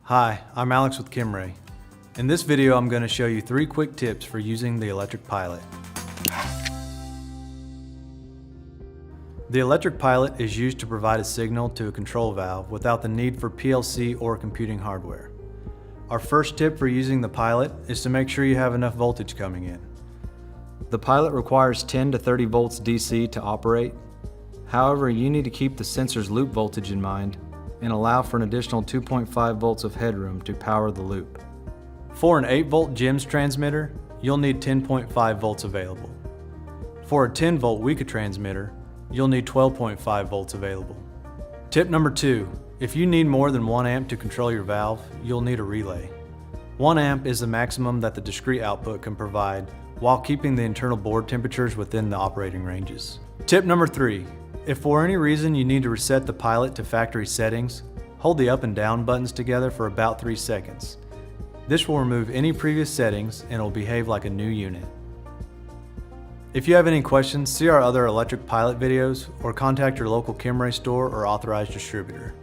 Hi, I'm Alex with Kimray. In this video, I'm going to show you 3 quick tips for using the electric pilot. The electric pilot is used to provide a signal to a control valve without the need for PLC or computing hardware. Our first tip for using the pilot is to make sure you have enough voltage coming in. The pilot requires 10 to 30 volts DC to operate. However, you need to keep the sensor's loop voltage in mind and allow for an additional 2.5 volts of headroom to power the loop. For an 8-volt GEMS transmitter, you'll need 10.5 volts available. For a 10-volt Weka transmitter, you'll need 12.5 volts available. Tip number 2, if you need more than 1 amp to control your valve, you'll need a relay. 1 amp is the maximum that the discrete output can provide while keeping the internal board temperatures within the operating ranges. Tip number 3, if for any reason you need to reset the pilot to factory settings, hold the up and down buttons together for about 3 seconds. This will remove any previous settings and it will behave like a new unit. If you have any questions, see our other electric pilot videos or contact your local Kimray store or authorized distributor.